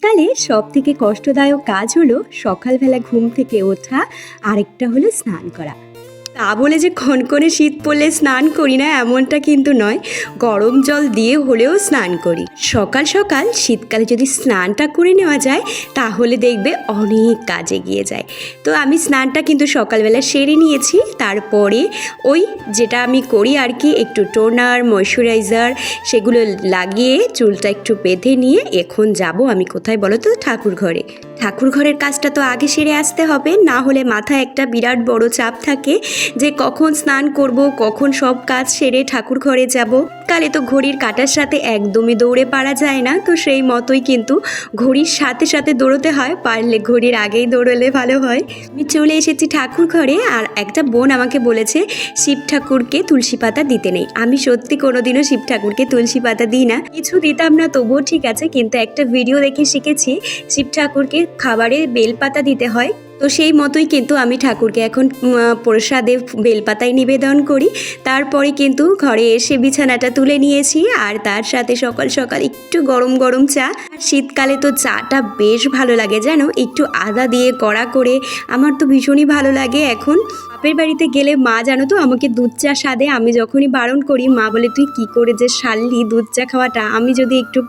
শীতকালে সবথেকে কষ্টদায়ক কাজ হলো সকালবেলা ঘুম থেকে ওঠা, আরেকটা হলো স্নান করা। তা বলে যে কনকনে শীত পড়লে স্নান করি না এমনটা কিন্তু নয়, গরম জল দিয়ে হলেও স্নান করি। সকাল সকাল শীতকালে যদি স্নানটা করে নেওয়া যায় তাহলে দেখবে অনেক কাজ এগিয়ে যায়। তো আমি স্নানটা কিন্তু সকালবেলা সেরে নিয়েছি। তারপরে ওই যেটা আমি করি আর কি, একটু টোনার ময়শ্চারাইজার সেগুলো লাগিয়ে চুলটা একটু বেঁধে নিয়ে এখন যাব আমি কোথায় বলো তো, ঠাকুর ঘরে। ঠাকুর ঘরের কাজটা তো আগে সেরে আসতে হবে, না হলে মাথায় একটা বিরাট বড় চাপ থাকে যে কখন স্নান করব, কখন সব কাজ সেরে ঠাকুর ঘরে যাব। কালে তো ঘড়ির কাঁটার সাথে একদমই দৌড়ে পারা যায় না, তো সেই মতোই কিন্তু ঘড়ির সাথে সাথে দৌড়তে হয়, পারলে ঘড়ির আগেই দৌড়লে ভালো হয়। আমি চলে এসেছি ঠাকুর ঘরে, আর একটা বোন আমাকে বলেছে শিব ঠাকুরকে তুলসী পাতা দিতে নেই। আমি সত্যি কোনোদিনও শিব ঠাকুরকে তুলসী পাতা দিই না, কিছু দিতাম না তবুও ঠিক আছে, কিন্তু একটা ভিডিও দেখে শিখেছি শিব ঠাকুরকে খাবারে বেলপাতা দিতে হয়। তো সেই মতোই কিন্তু আমি ঠাকুরকে এখন প্রসাদে বেলপাতায় নিবেদন করি। তারপরে কিন্তু ঘরে এসে বিছানাটা তুলে নিয়েছি, আর তার সাথে সকাল সকাল একটু গরম গরম চা। শীতকালে তো চাটা বেশ ভালো লাগে জানো, একটু আদা দিয়ে কড়া করে, আমার তো ভীষণই ভালো লাগে। এখন বাপের বাড়িতে গেলে মা জানো তো আমাকে দুধ চা স্বাদে, আমি যখনই বারণ করি মা বলে তুই কি করে যে সারলি দুধ চা খাওয়াটা, আমি যদি একটু